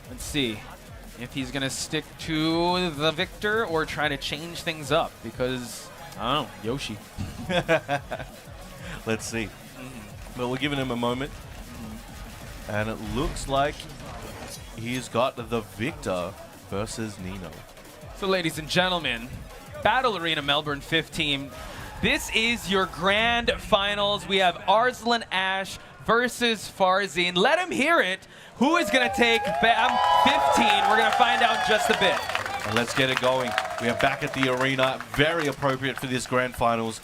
Let's see if he's going to stick to the victor or try to change things up because, I don't know, Yoshi. Let's see. But we're giving him a moment. And it looks like he's got the victor versus Nino. So, ladies and gentlemen, Battle Arena Melbourne 15. This is your grand finals. We have Arslan Ash versus Farzeen. Let him hear it. Who is going to take BAM 15? We're going to find out in just a bit. And let's get it going. We are back at the arena. Very appropriate for this grand finals.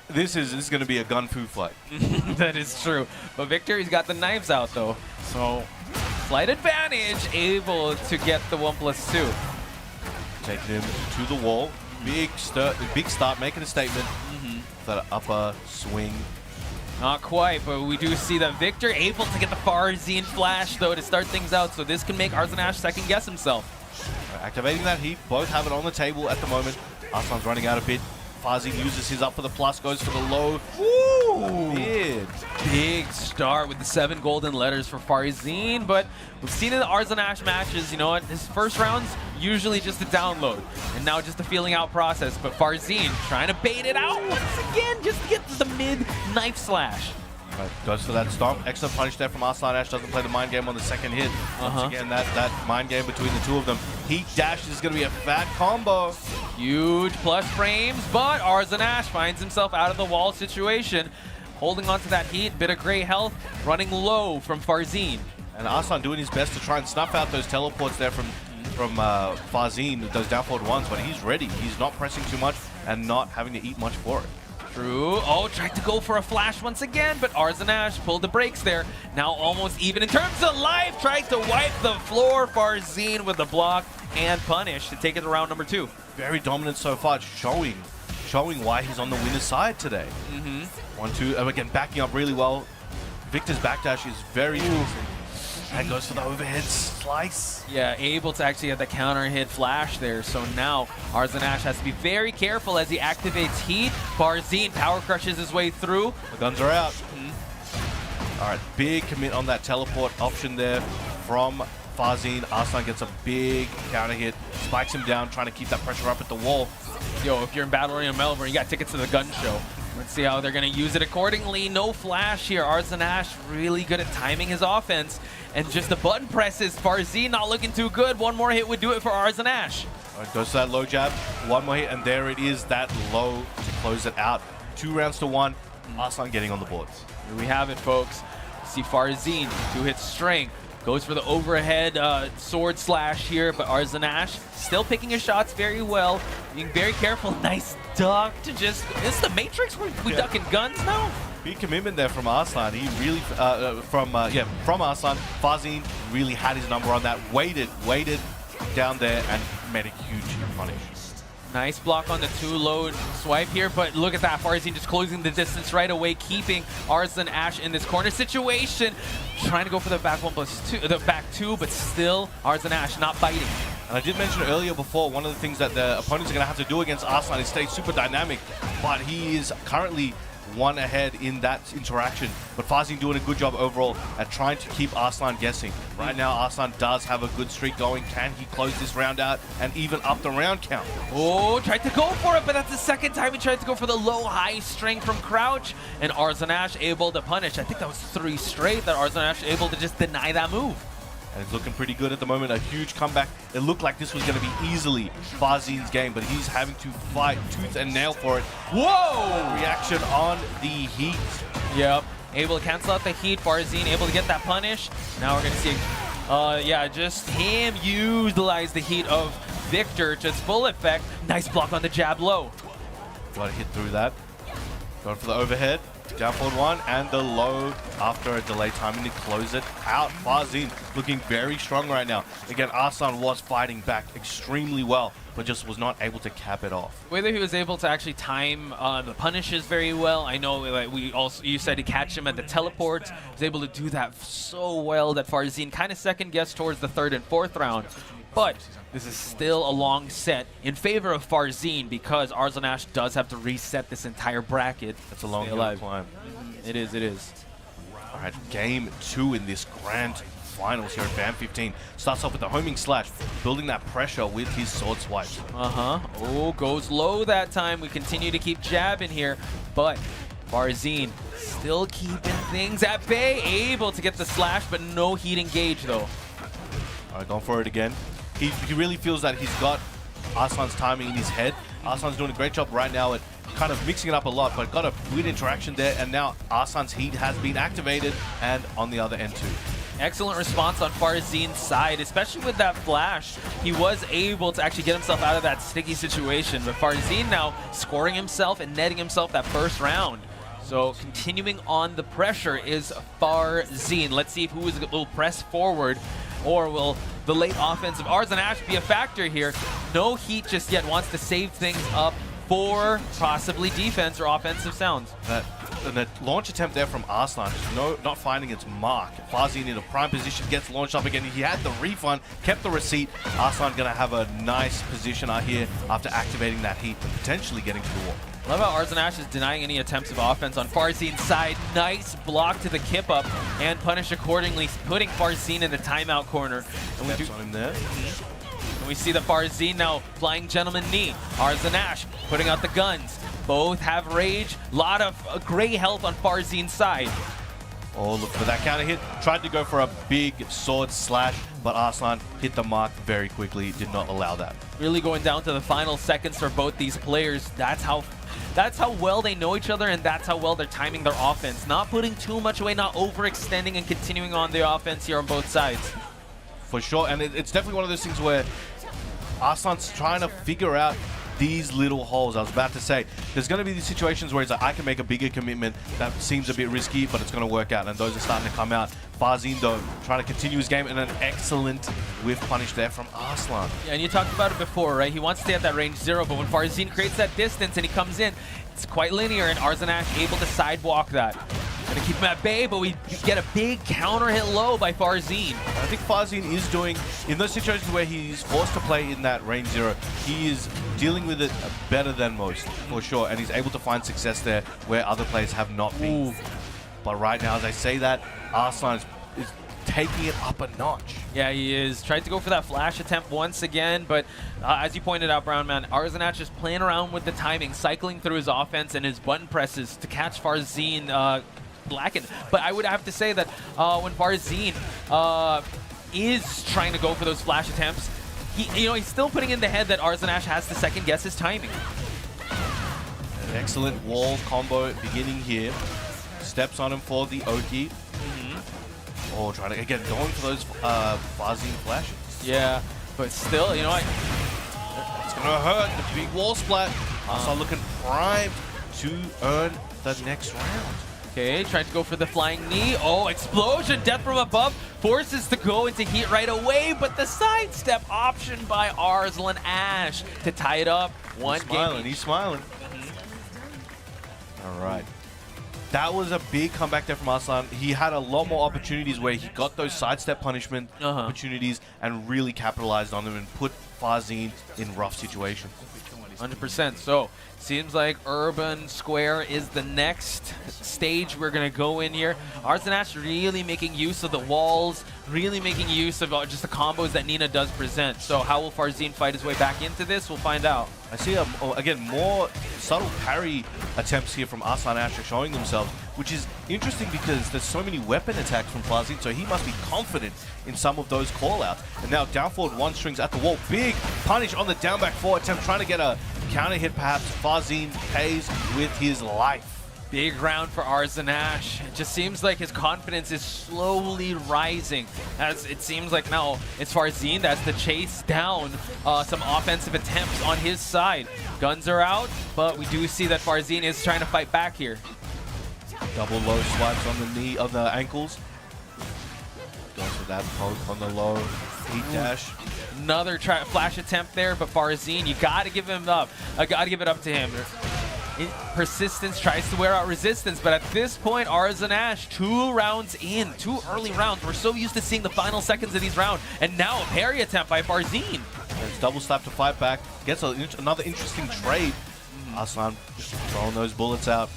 This is going to be a gun fu fight. That is true. But Victor, he's got the knives out, though. So, slight advantage, able to get the 1+2. Taking him to the wall. Big start, making a statement. That upper swing. Not quite, but we do see that Victor able to get the Farzeen flash, though, to start things out. So this can make Arslan Ash second guess himself. Activating that heat. Both have it on the table at the moment. Arslan's running out a bit. Farzeen uses his up for the plus, goes for the low. Woo! Big start with the 7 golden letters for Farzeen, but we've seen in the Arslan Ash matches, you know what, his first round's usually just a download, and now just a feeling out process, but Farzeen trying to bait it out once again, just to get to the mid knife slash. Right, goes for that stomp. Extra punish there from Arslan Ash. Doesn't play the mind game on the second hit. Once again, that mind game between the two of them. Heat dash is going to be a fat combo. Huge plus frames, but Arslan Ash finds himself out of the wall situation. Holding on to that heat, bit of gray health, running low from Farzeen. And Arslan doing his best to try and snuff out those teleports there from Farzeen, those down forward ones, but he's ready. He's not pressing too much and not having to eat much for it. True. Oh, tried to go for a flash once again, but Arslan Ash pulled the brakes there. Now almost even in terms of life. Tried to wipe the floor. Farzeen with the block and punish to take it to round number 2. Very dominant so far, showing why he's on the winner's side today. 1-2, again, backing up really well. Victor's backdash is very easy. And goes for the overhead slice. Yeah, able to actually have the counter hit flash there. So now Arslan Ash has to be very careful as he activates heat. Farzeen power crushes his way through. The guns are out. All right, big commit on that teleport option there from Farzeen. Arslan gets a big counter hit, spikes him down, trying to keep that pressure up at the wall. Yo, if you're in Battle Arena Melbourne, you got tickets to the gun show. Let's see how they're going to use it accordingly. No flash here. Arslan Ash really good at timing his offense. And just the button presses. Farzeen not looking too good. One more hit would do it for Arslan Ash. All right, goes to that low jab. One more hit, and there it is, that low to close it out. 2 rounds to 1. Arslan getting on the boards. Here we have it, folks. See Farzeen, 2 hits strength. Goes for the overhead sword slash here, but Arslan Ash still picking his shots very well. Being very careful. Nice duck to just... Is the Matrix? We ducking guns now? Big commitment there from Arslan. He really, from Arslan, Farzeen really had his number on that. Waited down there and made a huge punish. Nice block on the 2 low swipe here, but look at that. Farzeen just closing the distance right away, keeping Arslan Ash in this corner situation. Trying to go for the back 1+2, the back 2, but still Arslan Ash not biting. And I did mention earlier before, one of the things that the opponents are going to have to do against Arslan is stay super dynamic, but he is currently 1 ahead in that interaction. But Farzeen doing a good job overall at trying to keep Arslan guessing. Right now, Arslan does have a good streak going. Can he close this round out and even up the round count? Oh, tried to go for it, but that's the second time he tried to go for the low-high string from crouch. And Arslan Ash able to punish. I think that was 3 straight that Arslan Ash able to just deny that move. And it's looking pretty good at the moment. A huge comeback. It looked like this was going to be easily Farzeen's game, but he's having to fight tooth and nail for it. Whoa! Reaction on the heat. Yep. Able to cancel out the heat. Farzeen able to get that punish. Now we're going to see, yeah, just him utilize the heat of Victor to its full effect. Nice block on the jab low. Got to hit through that. Going for the overhead. Down forward 1 and the low after a delay timing to close it out. Farzeen looking very strong right now. Again, Arslan was fighting back extremely well, but just was not able to cap it off. The way that he was able to actually time the punishes very well. I know like you said to catch him at the teleport. He was able to do that so well that Farzeen kind of second guessed towards the 3rd and 4th round. But this is still a long set in favor of Farzeen because Arslan Ash does have to reset this entire bracket. It's a long climb. It is. All right, game 2 in this grand finals here at BAM 15. Starts off with the homing slash, building that pressure with his sword swipes. Oh, goes low that time. We continue to keep jabbing here, but Farzeen still keeping things at bay. Able to get the slash, but no heat engage though. All right, going for it again. He really feels that he's got Arslan's timing in his head. Arslan's doing a great job right now at kind of mixing it up a lot, but got a weird interaction there, and now Arslan's heat has been activated, and on the other end too. Excellent response on Farzeen's side, especially with that flash. He was able to actually get himself out of that sticky situation, but Farzeen now scoring himself and netting himself that first round. So continuing on the pressure is Farzeen. Let's see who will press forward, or will the late offense of Arslan be a factor here? No heat just yet, wants to save things up for possibly defense or offensive sounds. The launch attempt there from Arslan, not finding its mark. Farzeen in a prime position, gets launched up again. He had the refund, kept the receipt. Arslan gonna have a nice position out here after activating that heat and potentially getting to the wall. Love how Arslan is denying any attempts of offense on Farzeen's side. Nice block to the kip up and punish accordingly, putting Farzeen in the timeout corner. And Steps on him there. And we see the Farzeen now flying gentleman knee. Arslan putting out the guns. Both have rage. Lot of gray health on Farzeen's side. Oh, look for that counter hit. Tried to go for a big sword slash, but Arslan hit the mark very quickly. Did not allow that. Really going down to the final seconds for both these players. That's how well they know each other, and that's how well they're timing their offense. Not putting too much away, not overextending, and continuing on the offense here on both sides. For sure, and it's definitely one of those things where Arslan's trying to figure out these little holes. I was about to say, there's going to be these situations where he's like, I can make a bigger commitment that seems a bit risky, but it's going to work out, and those are starting to come out. Farzeen, though, trying to continue his game, and an excellent whiff punish there from Arslan. Yeah, and you talked about it before, right? He wants to stay at that range 0, but when Farzeen creates that distance and he comes in, it's quite linear, and Arslan able to sidewalk that. Gonna keep him at bay, but we get a big counter hit low by Farzeen. I think Farzeen is doing, in those situations where he's forced to play in that range 0, he is dealing with it better than most, for sure, and he's able to find success there where other players have not been. Ooh. But right now, as I say that, Arslan is taking it up a notch. Yeah, he is. Tried to go for that flash attempt once again, but as you pointed out, Brown Man, Arslan just playing around with the timing, cycling through his offense and his button presses to catch Farzeen blackened. But I would have to say that when Farzeen is trying to go for those flash attempts, he's still putting in the head that Arslan has to second guess his timing. An excellent wall combo beginning here. Steps on him for the Oki. Oh, trying to, again, going for those Farzeen flashes. Yeah, but still, It's going to hurt. The big wall splat. Arslan looking primed to earn the next round. Okay, tried to go for the flying knee. Oh, explosion, death from above. Forces to go into heat right away, but the sidestep option by Arslan to tie it up. He's smiling. All right. That was a big comeback there from Arslan. He had a lot more opportunities where he got those sidestep punishment opportunities and really capitalized on them and put Farzeen in rough situations. 100%. So, seems like Urban Square is the next stage we're going to go in here. Arslan really making use of the walls, really making use of just the combos that Nina does present. So how will Farzeen fight his way back into this? We'll find out. I see, again, more subtle parry attempts here from Arslan showing themselves, which is interesting because there's so many weapon attacks from Farzeen, so he must be confident in some of those call-outs. And now down forward one strings at the wall. Big punish on the down back 4 attempt, trying to get a counter hit perhaps. Farzeen pays with his life. Big round for Arslan. It just seems like his confidence is slowly rising, as it seems like now it's Farzeen that's to chase down some offensive attempts on his side. Guns are out, but we do see that Farzeen is trying to fight back here. Double low swipes on the knee of the ankles. Goes for that poke on the low. Heat dash. Another flash attempt there, but Farzeen, you gotta give him up. I gotta give it up to him. Persistence tries to wear out resistance, but at this point, Arslan 2 rounds in, 2 early rounds. We're so used to seeing the final seconds of these rounds, and now a parry attempt by Farzeen. There's double slap to fight back. Gets another interesting trade. Arslan throwing those bullets out.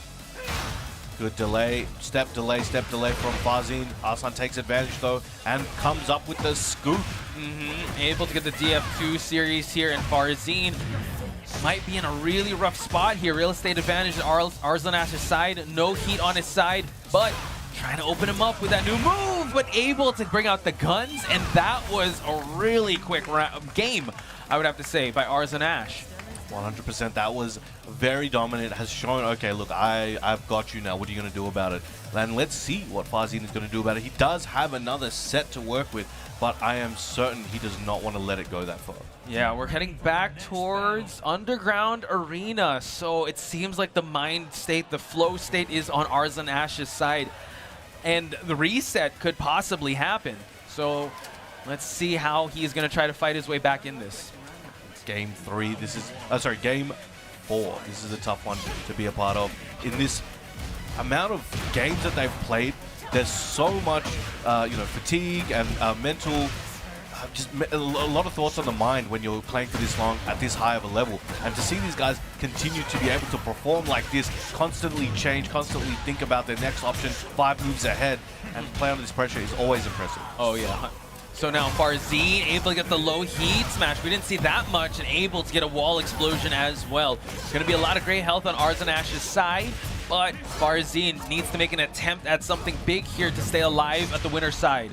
Good delay, step delay from Farzeen. Arslan takes advantage though and comes up with the scoop. Able to get the DF2 series here, and Farzeen might be in a really rough spot here. Real estate advantage on Arslan Ash's side. No heat on his side, but trying to open him up with that new move, but able to bring out the guns, and that was a really quick game, I would have to say, by Arslan Ash. 100%. That was very dominant. Has shown, okay, look, I've got you now. What are you going to do about it? And let's see what Farzeen is going to do about it. He does have another set to work with, but I am certain he does not want to let it go that far. Yeah, we're heading back towards Underground Arena, so it seems like the mind state, the flow state is on Arslan Ash's side, and the reset could possibly happen. So let's see how he's going to try to fight his way back in this. Game 3. This is, game 4. This is a tough one to be a part of. In this amount of games that they've played, there's so much, fatigue and mental, just a lot of thoughts on the mind when you're playing for this long at this high of a level. And to see these guys continue to be able to perform like this, constantly change, constantly think about their next option, 5 moves ahead, and play under this pressure is always impressive. Oh, yeah. So now Farzeen able to get the low heat smash. We didn't see that much, and able to get a wall explosion as well. It's going to be a lot of great health on Arslan Ash's side, but Farzeen needs to make an attempt at something big here to stay alive at the winner's side.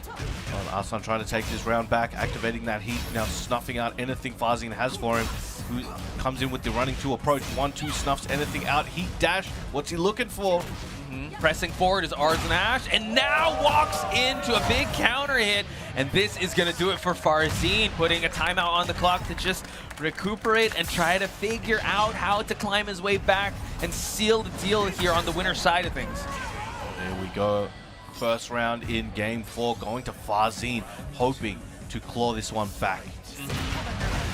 Arslan trying to take this round back, activating that heat, now snuffing out anything Farzeen has for him, who comes in with the running 2 approach. 1-2 snuffs anything out. Heat dash, what's he looking for? Pressing forward is Arslan Ash, and now walks into a big counter hit, and this is going to do it for Farzeen, putting a timeout on the clock to just recuperate and try to figure out how to climb his way back and seal the deal here on the winner's side of things. There we go. First round in game 4, going to Farzeen, hoping to claw this one back.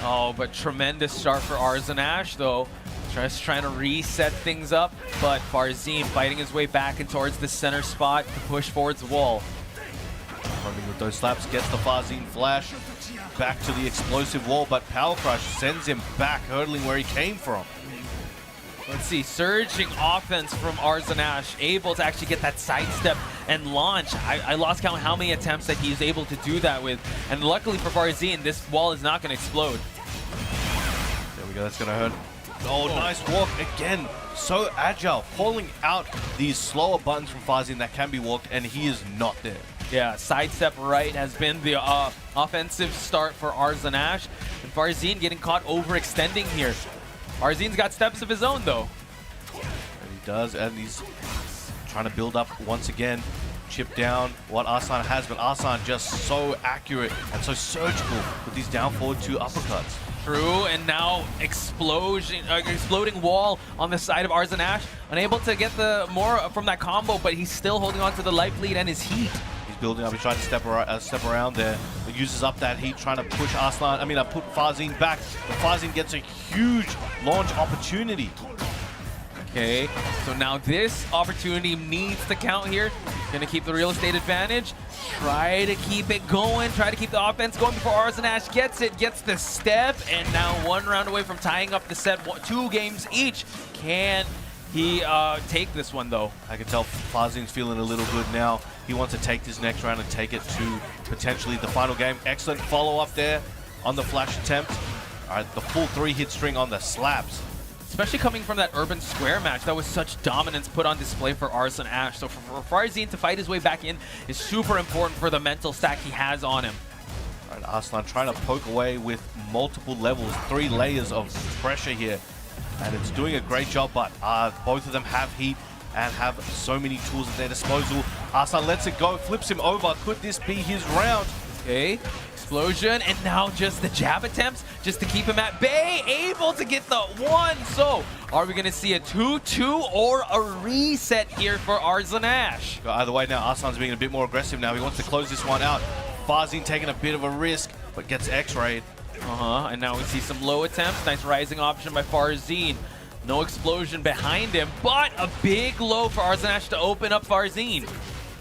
Oh, but tremendous start for Arslan Ash, though. Just trying to reset things up, but Farzeen fighting his way back and towards the center spot to push forwards the wall. Running with those slaps, gets the Farzeen flash, back to the explosive wall, but Power Crush sends him back, hurdling where he came from. Let's see, surging offense from Arslan Ash, able to actually get that sidestep and launch. I lost count how many attempts that he's able to do that with, and luckily for Farzeen, this wall is not going to explode. There we go, that's going to hurt. Oh, nice walk again. So agile, pulling out these slower buttons from Farzeen that can be walked, and he is not there. Yeah, sidestep right has been the offensive start for Arslan Ash, and Farzeen getting caught overextending here. Farzeen's got steps of his own, though. And he does, and he's trying to build up once again. Chip down what Arslan has, but Arslan just so accurate and so surgical with these down forward 2 uppercuts. True, and now exploding wall on the side of Arslan Ash. Unable to get the more from that combo, but he's still holding on to the life lead and his heat. He's building up, he's trying to step around there. He uses up that heat, trying to push put Farzeen back. But Farzeen gets a huge launch opportunity. Okay, so now this opportunity needs to count here. Gonna keep the real estate advantage. Try to keep it going. Try to keep the offense going before Arslan Ash gets it. Gets the step, and now 1 round away from tying up the set. 2 games each. Can he take this one, though? I can tell Farzeen's feeling a little good now. He wants to take this next round and take it to potentially the final game. Excellent follow-up there on the flash attempt. All right, the full 3-hit string on the slaps. Especially coming from that urban square match, that was such dominance put on display for Arslan Ash. So for Farzeen to fight his way back in is super important for the mental stack he has on him. All right, Arslan trying to poke away with multiple levels, 3 layers of pressure here. And it's doing a great job, but both of them have heat and have so many tools at their disposal. Arslan lets it go, flips him over. Could this be his round? Okay, explosion, and now just the jab attempts just to keep him at bay, able to get the 1. So are we going to see a 2-2 or a reset here for Arslan Ash? Either way now, Arslan's being a bit more aggressive now. He wants to close this one out. Farzeen taking a bit of a risk, but gets X-rayed. And now we see some low attempts. Nice rising option by Farzeen. No explosion behind him, but a big low for Arslan Ash to open up Farzeen.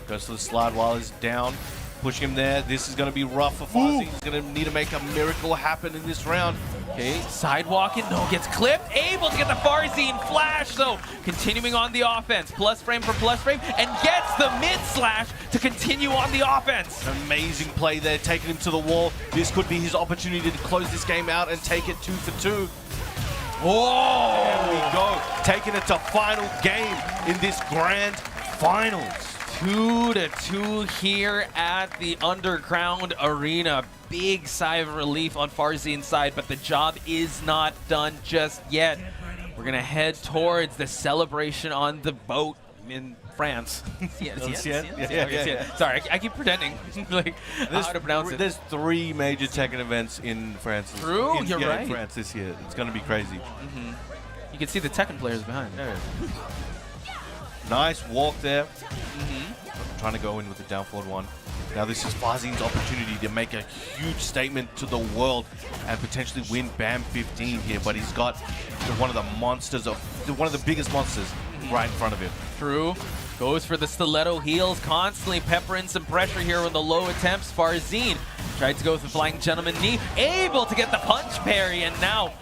Goes to the slide while he's down. pushing him there. This is going to be rough for Farzeen. He's going to need to make a miracle happen in this round. Okay, sidewalking, no, gets clipped, able to get the Farzeen flash, though. Continuing on the offense, plus frame for plus frame, and gets the mid slash to continue on the offense. Amazing play there, taking him to the wall. This could be his opportunity to close this game out and take it 2 for 2. Oh! There we go, taking it to final game in this grand finals. 2-2 here at the Underground Arena. Big sigh of relief on Farzeen's side, but the job is not done just yet. We're gonna head towards the celebration on the boat in France. Yeah. Sorry, I keep pretending like how to pronounce it. There's 3 major Tekken events in France. True, you're right. In France this year. It's gonna be crazy. You can see the Tekken players behind. Yeah. Nice walk there. Trying to go in with the down forward one. Now this is Farzeen's opportunity to make a huge statement to the world and potentially win BAM 15 here, but he's got one of the biggest monsters right in front of him. True. Goes for the stiletto heels, constantly peppering some pressure here with the low attempts. Farzeen tried to go with the flying gentleman knee, able to get the punch parry, and now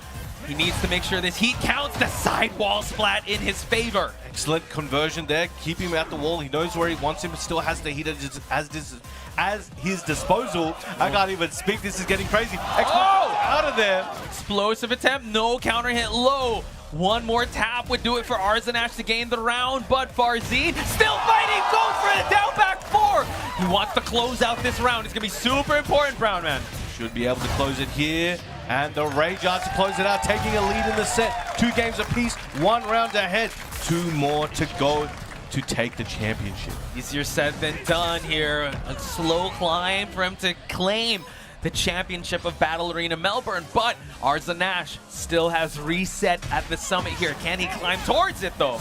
he needs to make sure this heat counts. The sidewall splat in his favor. Excellent conversion there, keeping him at the wall. He knows where he wants him, but still has the heat as his disposal. I can't even speak. This is getting crazy. Out of there. Explosive attempt, no counter hit low. One more tap would do it for Arslan to gain the round, but Farzeen still fighting, goes for the down back 4. He wants to close out this round. It's gonna be super important, Brown Man. Should be able to close it here. And the Rage Art to close it out, taking a lead in the set. 2 games apiece, 1 round ahead. 2 more to go to take the championship. Easier said than done here. A slow climb for him to claim the championship of Battle Arena Melbourne, but Arslan still has reset at the summit here. Can he climb towards it though?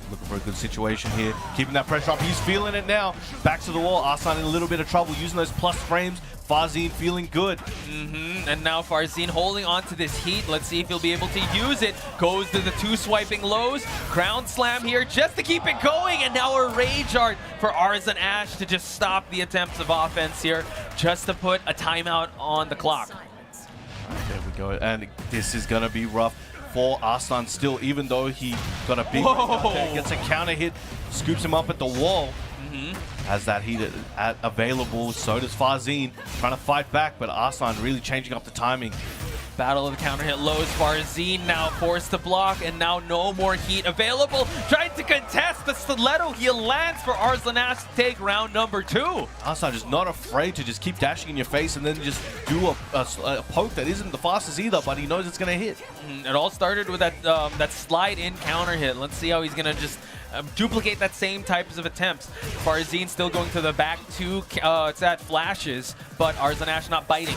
Looking for a good situation here, keeping that pressure up. He's feeling it now. Back to the wall. Arslan in a little bit of trouble using those plus frames. Farzeen feeling good. And now Farzeen holding on to this heat. Let's see if he'll be able to use it. Goes to the 2 swiping lows. Crown slam here just to keep it going. And now a Rage Art for Arslan to just stop the attempts of offense here, just to put a timeout on the clock. There we go. And this is going to be rough for Arslan still, even though he got a big gets a counter hit, scoops him up at the wall. Has that heat available, so does Farzeen, trying to fight back, but Arslan really changing up the timing. Battle of the counter hit lows. Farzeen now forced to block, and now no more heat available. Trying to contest the stiletto heel lands for Arslan to take round number 2. Arslan just not afraid to just keep dashing in your face and then just do a poke that isn't the fastest either, but he knows it's going to hit. It all started with that slide in counter hit. Let's see how he's going to just duplicate that same types of attempts. Farzeen still going to the back 2 flashes, but Arslan not biting.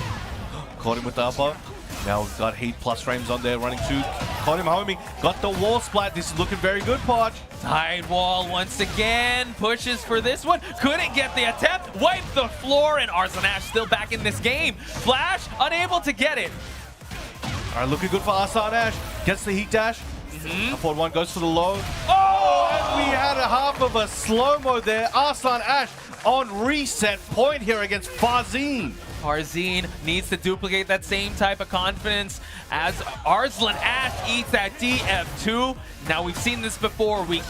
Caught him with the upper. Now we've got heat plus frames on there running 2. Caught him homing. Got the wall splat. This is looking very good, Podge. Side wall once again. Pushes for this one. Couldn't get the attempt. Wiped the floor, and Arslan still back in this game. Flash, unable to get it. All right, looking good for Arslan. Gets the heat dash. Forward 1 goes for the low. Oh! And we had a half of a slow-mo there. Arslan on reset point here against Farzeen. Farzeen needs to duplicate that same type of confidence as Arslan eats that DF2. Now, we've seen this before. He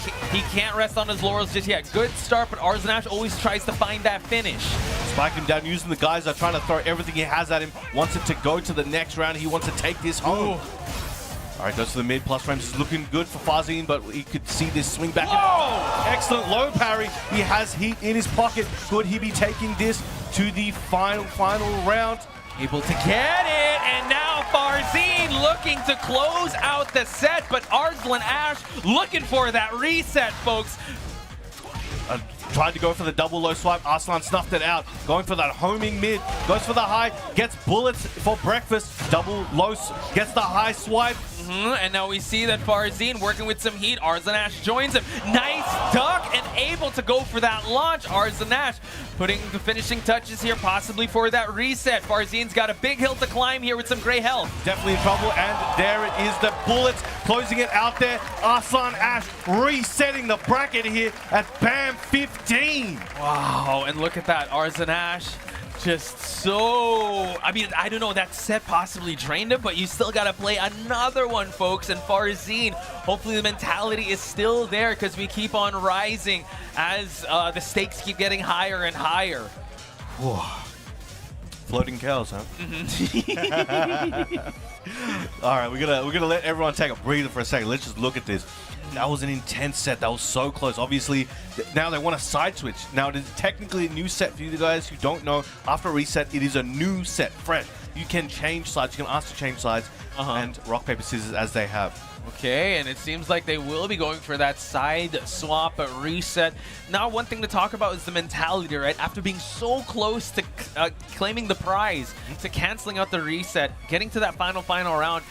can't rest on his laurels just yet. Good start, but Arslan always tries to find that finish. Spike him down, using the guys that are trying to throw everything he has at him. Wants it to go to the next round. He wants to take this home. All right, goes to the mid. Plus frames is looking good for Farzeen, but he could see this swing back. Whoa! Excellent low parry. He has heat in his pocket. Could he be taking this to the final round? Able to get it, and now Farzeen looking to close out the set, but Arslan looking for that reset, folks. Tried to go for the double low swipe. Arslan snuffed it out. Going for that homing mid. Goes for the high. Gets bullets for breakfast. Double low. Gets the high swipe. And now we see that Farzeen working with some heat. Arslan joins him. Nice duck and able to go for that launch. Arslan putting the finishing touches here, possibly for that reset. Farzeen's got a big hill to climb here with some gray health. Definitely in trouble, and there it is, the bullets closing it out there. Arslan Ash resetting the bracket here at BAM 15. Wow, and look at that, Arslan Ash. Just so, I mean, I don't know, that set possibly drained him, but you still got to play another one, folks. And Farzeen, hopefully the mentality is still there because we keep on rising as the stakes keep getting higher and higher. Whoa. Floating cows, huh? All right, we're gonna let everyone take a breather for a second. Let's just look at this. That was an intense set. That was so close. Obviously, now they want a side switch. Now, it is technically a new set for you guys who don't know. After a reset, it is a new set, fresh. You can change sides. You can ask to change sides and rock, paper, scissors as they have. Okay, and it seems like they will be going for that side swap reset. Now, one thing to talk about is the mentality, right? After being so close to claiming the prize, to canceling out the reset, getting to that final round,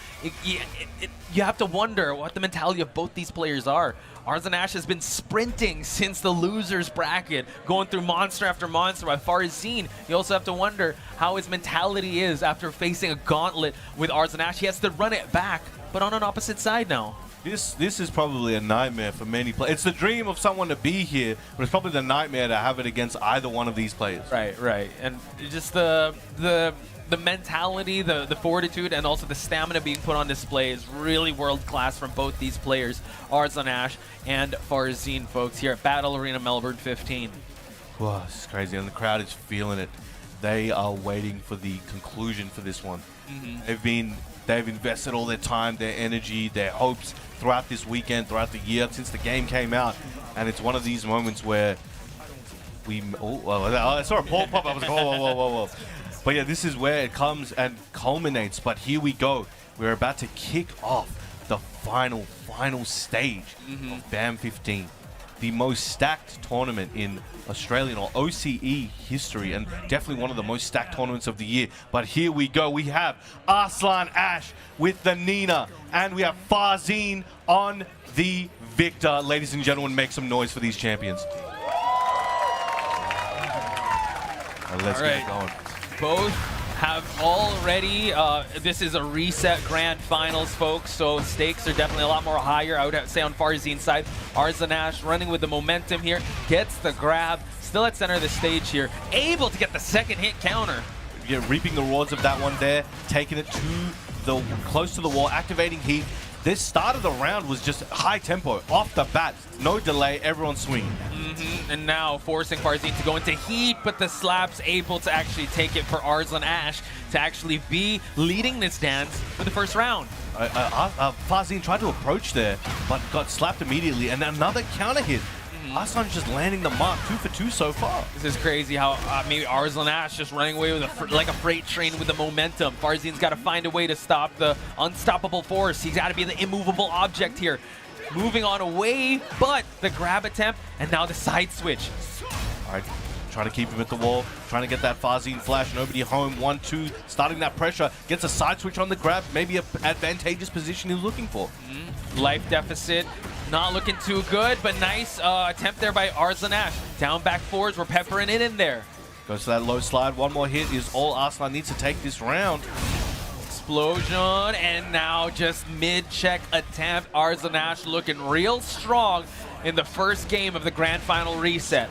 you have to wonder what the mentality of both these players are. Arslan Ash has been sprinting since the losers bracket, going through monster after monster. By Farzeen, you also have to wonder how his mentality is after facing a gauntlet with Arslan Ash. He has to run it back, but on an opposite side now. This is probably a nightmare for many players. It's the dream of someone to be here, but it's probably the nightmare to have it against either one of these players. Right. And just the mentality, the fortitude, and also the stamina being put on display is really world-class from both these players, Arslan Ash and Farzeen, folks, here at Battle Arena Melbourne 15. Wow, this is crazy, and the crowd is feeling it. They are waiting for the conclusion for this one. They've invested all their time, their energy, their hopes throughout this weekend, throughout the year, since the game came out, and it's one of these moments where I saw a ball pop. I was like, whoa. But yeah, this is where it comes and culminates. But here we go. We're about to kick off the final stage of BAM 15. The most stacked tournament in Australian or OCE history, and definitely one of the most stacked tournaments of the year. But here we go. We have Arslan Ash with the Nina, and we have Farzeen on the Victor. Ladies and gentlemen, make some noise for these champions. Let's get it going. Both have already, this is a reset grand finals, folks, so stakes are definitely a lot more higher, I would say, on Farzeen's side. Arslan Ash running with the momentum here, gets the grab, still at center of the stage here, able to get the second hit counter. Yeah, reaping the rewards of that one there, taking it to the close to the wall, activating heat. This start of the round was just high tempo, off the bat, no delay, everyone swinging. And now forcing Farzeen to go into heat, but the slap's able to actually take it for Arslan Ash to actually be leading this dance for the first round. Farzeen tried to approach there, but got slapped immediately, and another counter hit. Arslan's just landing the mark, 2 for 2 so far. This is crazy how maybe Arslan Ash just running away with like a freight train with the momentum. Farzeen's got to find a way to stop the unstoppable force. He's got to be the immovable object here. Moving on away, but the grab attempt, and now the side switch. All right, trying to keep him at the wall, trying to get that Farzeen flash, nobody home, 1-2, starting that pressure, gets a side switch on the grab, maybe an advantageous position he's looking for. Life deficit, not looking too good, but nice attempt there by Arslan Ash. Down back forwards, we're peppering it in there. Goes to that low slide, one more hit is all Arslan needs to take this round. Explosion, and now just mid-check attempt. Arslan Ash looking real strong in the first game of the grand final reset.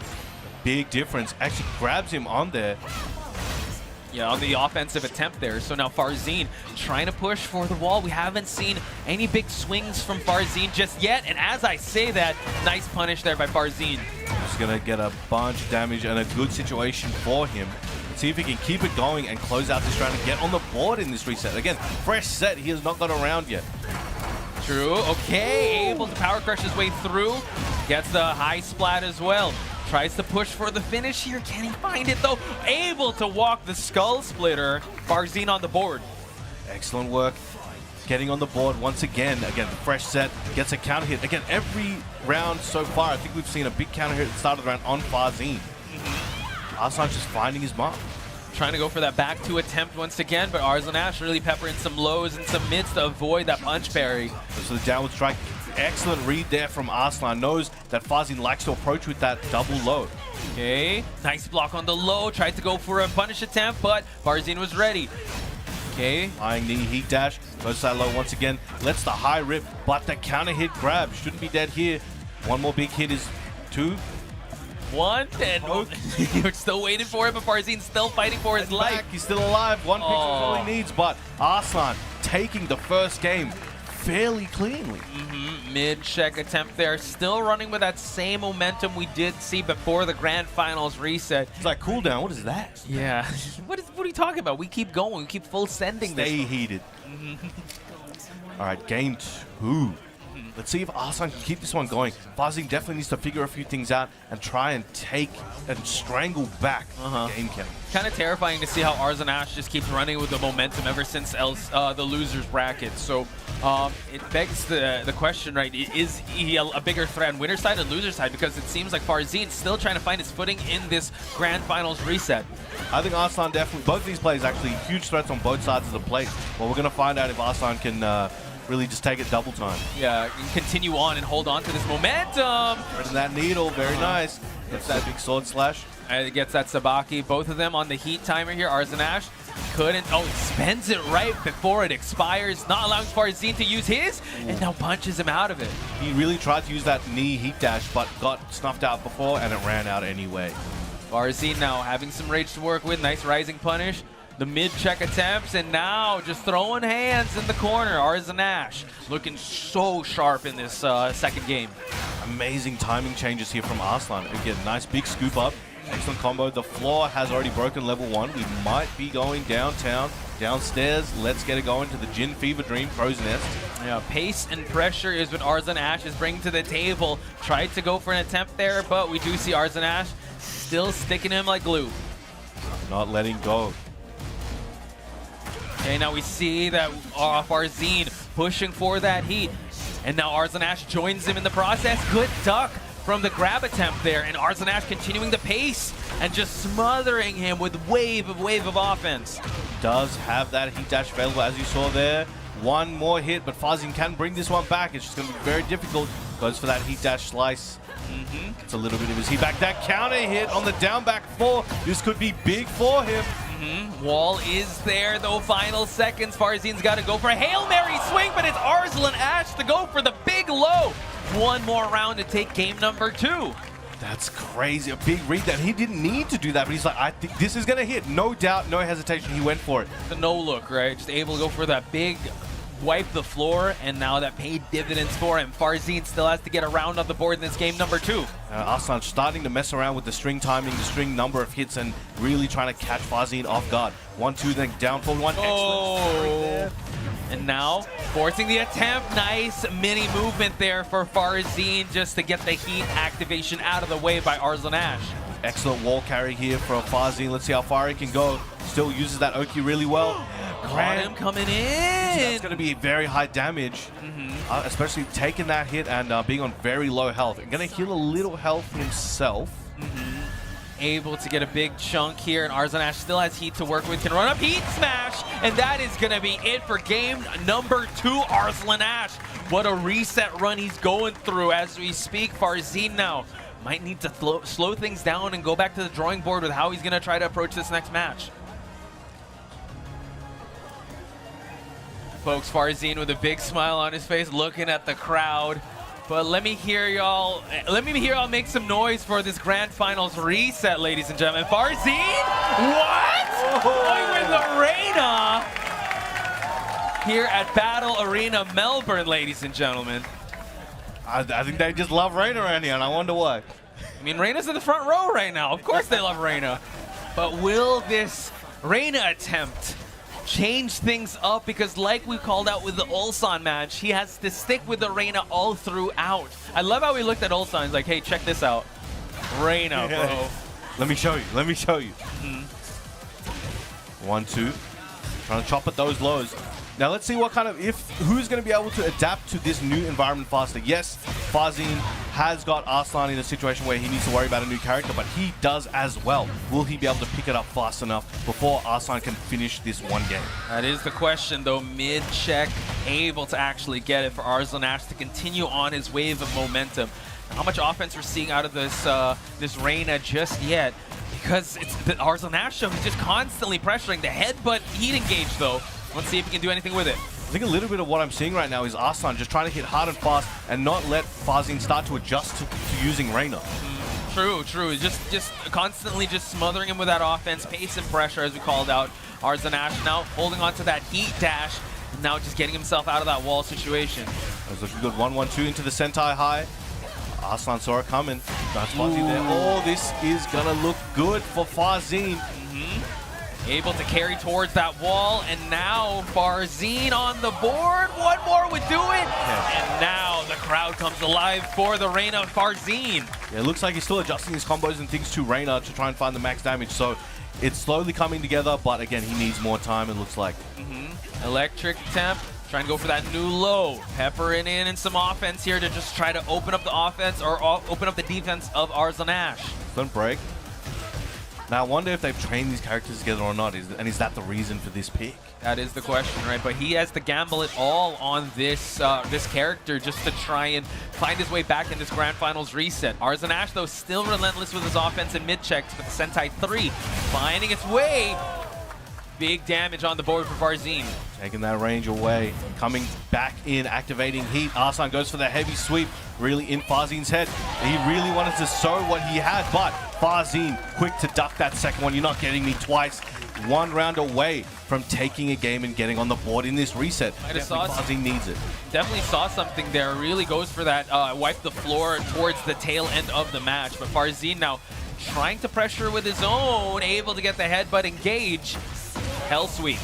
Big difference, actually grabs him on there. Yeah, on the offensive attempt there. So now Farzeen trying to push for the wall. We haven't seen any big swings from Farzeen just yet. And as I say that, nice punish there by Farzeen. Just gonna get a bunch of damage and a good situation for him. Let's see if he can keep it going and close out this round and get on the board in this reset. Again, fresh set, he has not got around yet. True, okay, able to power crush his way through. Gets the high splat as well. Tries to push for the finish here. Can he find it though? Able to walk the skull splitter. Farzeen on the board. Excellent work. Getting on the board once again. Again, fresh set. Gets a counter hit. Again, every round so far, I think we've seen a big counter hit at the start of the round on Farzeen. Arslan's just finding his mark. Trying to go for that back two attempt once again, but Arslan Ash really peppering some lows and some mids to avoid that punch parry. So the downward strike. Excellent read there from Arslan. Knows that Farzeen likes to approach with that double low. Okay, nice block on the low. Tried to go for a punish attempt, but Farzeen was ready. Okay. Eyeing knee heat dash. Goes side low once again. Lets the high rip, but the counter hit grab. Shouldn't be dead here. One more big hit is 2. 1, and you're still waiting for it, but Farzeen's still fighting for his life. He's still alive. 1 picture is all he needs, but Arslan taking the first game fairly cleanly. Mid-check attempt there, still running with that same momentum we did see before the grand finals reset. It's like cooldown. What is that? Yeah. What are you talking about? We keep going. We keep full sending Stay this. heated. All right, game 2. Let's see if Arslan can keep this one going. Farzeen definitely needs to figure a few things out and try and take and strangle back the game count. Kind of terrifying to see how Arslan just keeps running with the momentum ever since the loser's bracket. So it begs the question, right? Is he a bigger threat on winner's side and loser's side? Because it seems like Farzene's still trying to find his footing in this grand finals reset. I think Arslan definitely, both of these players actually huge threats on both sides of the plate. Well, we're going to find out if Arslan can really just take it double time. Yeah, continue on and hold on to this momentum. Threading that needle, very nice. Gets that big sword slash. And it gets that Sabaki. Both of them on the heat timer here. Arslan couldn't. Oh, he spends it right before it expires, not allowing Farzeen to use his, and now punches him out of it. He really tried to use that knee heat dash, but got snuffed out before, and it ran out anyway. Farzeen now having some rage to work with. Nice rising punish. The mid-check attempts, and now just throwing hands in the corner. Arslan looking so sharp in this second game. Amazing timing changes here from Arslan. Again, nice big scoop up. Excellent combo. The floor has already broken level 1. We might be going downtown, downstairs. Let's get it going to the Jin Fever Dream Crow's Nest. Yeah, pace and pressure is what Arslan is bringing to the table. Tried to go for an attempt there, but we do see Arslan still sticking him like glue. Not letting go. Okay, now we see that Farzeen pushing for that heat. And now Arslan joins him in the process. Good duck from the grab attempt there. And Arslan continuing the pace and just smothering him with wave of offense. Does have that heat dash available, as you saw there. One more hit, but Farzeen can bring this one back. It's just going to be very difficult. Goes for that heat dash slice. It's a little bit of his heat back. That counter hit on the down back 4. This could be big for him. Wall is there though, final seconds. Farzeen's got to go for a Hail Mary swing, but it's Arslan to go for the big low. One more round to take game number 2. That's crazy. A big read that he didn't need to do that, but he's like, I think this is going to hit. No doubt, no hesitation. He went for it. The no look, right? Just able to go for that big wipe the floor, and now that paid dividends for him. Farzeen still has to get a round on the board in this game number 2. Arslan starting to mess around with the string timing, the string number of hits, and really trying to catch Farzeen off guard. 1, 2, then down for 1. Excellent. And now forcing the attempt. Nice mini movement there for Farzeen just to get the heat activation out of the way by Arslan Excellent wall carry here for Farzeen. Let's see how far he can go. Still uses that Oki really well. Caught him coming in. That's going to be very high damage, especially taking that hit and being on very low health. Going to heal a little health himself. Able to get a big chunk here, and Arslan still has heat to work with. Can run up heat smash, and that is going to be it for game number 2. Arslan what a reset run he's going through as we speak. Farzeen now might need to slow things down and go back to the drawing board with how he's going to try to approach this next match. Folks, Farzeen with a big smile on his face looking at the crowd. But let me hear y'all make some noise for this grand finals reset, ladies and gentlemen. Farzeen? What? Going with Arena here at Battle Arena Melbourne, ladies and gentlemen. I think they just love Reina around here, and I wonder why. I mean, Reina's in the front row right now. Of course they love Reina. But will this Reina attempt change things up? Because like we called out with the Ulsan match, he has to stick with the Reina all throughout. I love how he looked at Ulsan. He's like, hey, check this out. Reina, bro. Let me show you. Let me show you. 1, 2. Trying to chop at those lows. Now let's see what kind of, who's going to be able to adapt to this new environment faster. Yes, Farzeen has got Arslan in a situation where he needs to worry about a new character, but he does as well. Will he be able to pick it up fast enough before Arslan can finish this one game? That is the question, though. Mid-check, able to actually get it for Arslan to continue on his wave of momentum. how much offense we're seeing out of this this Reyna just yet, because it's the Arslan show. He's just constantly pressuring the headbutt heat engage though. Let's see if he can do anything with it. I think a little bit of what I'm seeing right now is Arslan just trying to hit hard and fast and not let Farzeen start to adjust to using Reyna. True. Just constantly just smothering him with that offense, pace and pressure, as we called out. Arslan now holding on to that heat dash, and now just getting himself out of that wall situation. That's looking good. 1-1-2 into the Sentai high. Arslan saw it coming. That's Farzeen there. Oh, this is gonna look good for Farzeen. Able to carry towards that wall, and now Farzeen on the board. One more would do it. And now the crowd comes alive for the Reyna Farzeen. Yeah, it looks like he's still adjusting his combos and things to Reyna to try and find the max damage. So it's slowly coming together, but again, he needs more time, it looks like. Electric temp, trying to go for that new low. Peppering in some offense here to just try to open up the offense or open up the defense of Arslan. Don't break. Now, I wonder if they've trained these characters together or not, and is that the reason for this pick? That is the question, right? But he has to gamble it all on this this character just to try and find his way back in this Grand Finals reset. Arslan, though, still relentless with his offense and mid-checks, but the Sentai 3 finding its way. Big damage on the board for Farzeen. Taking that range away, coming back in, activating heat. Arslan goes for the heavy sweep, really in Farzeen's head. He really wanted to show what he had, but Farzeen quick to duck that second one. You're not getting me twice. One round away from taking a game and getting on the board in this reset. Farzeen needs it. Definitely saw something there. Really goes for that wipe the floor towards the tail end of the match. But Farzeen now trying to pressure with his own, able to get the headbutt engage. Hell sweep.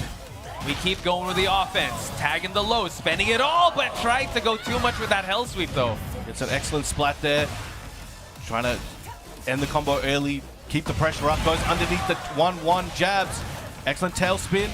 We keep going with the offense, tagging the low, spending it all, but trying to go too much with that hell sweep though. It's an excellent splat there. Trying to end the combo early, keep the pressure up, goes underneath the 1-1 jabs. Excellent tail spin.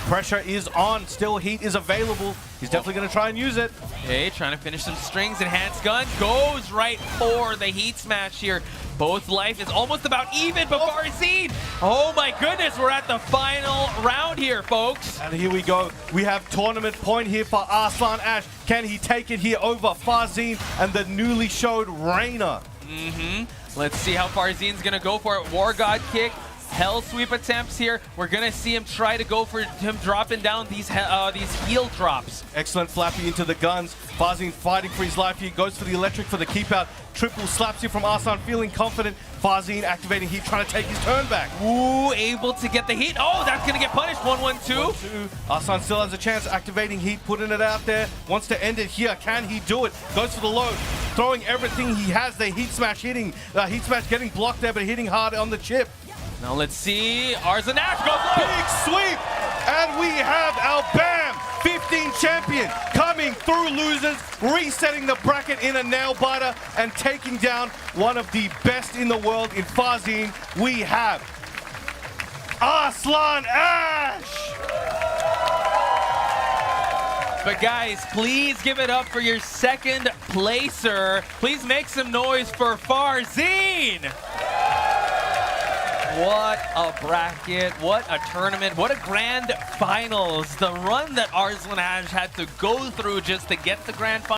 Pressure is on, still heat is available. He's definitely going to try and use it. Okay, trying to finish some strings. Enhanced gun goes right for the heat smash here. Both life is almost about even, but Farzeen, oh my goodness, we're at the final round here, folks. And here we go. We have tournament point here for Arslan Ash. Can he take it here over Farzeen and the newly showed Reyna? Let's see how Farzeen's gonna go for it. War God kick. Hell sweep attempts here. We're gonna see him try to go for him dropping down these heal drops. Excellent flappy into the guns. Farzeen fighting for his life here. Goes for the electric for the keep out. Triple slaps here from Arslan, feeling confident. Farzeen activating heat, trying to take his turn back. Ooh, able to get the heat. Oh, that's gonna get punished. 1-1-2. Arslan still has a chance, activating heat, putting it out there. Wants to end it here. Can he do it? Goes for the load. Throwing everything he has. The heat smash hitting. Heat smash getting blocked there, but hitting hard on the chip. Now let's see. Arslan goes low. Big sweep. And we have our BAM 15 champion coming through losers, resetting the bracket in a nail biter and taking down one of the best in the world in Farzeen. We have Arslan Ash. But guys, please give it up for your second placer. Please make some noise for Farzeen. What a bracket, what a tournament, what a grand finals. The run that Arslan had to go through just to get the grand finals.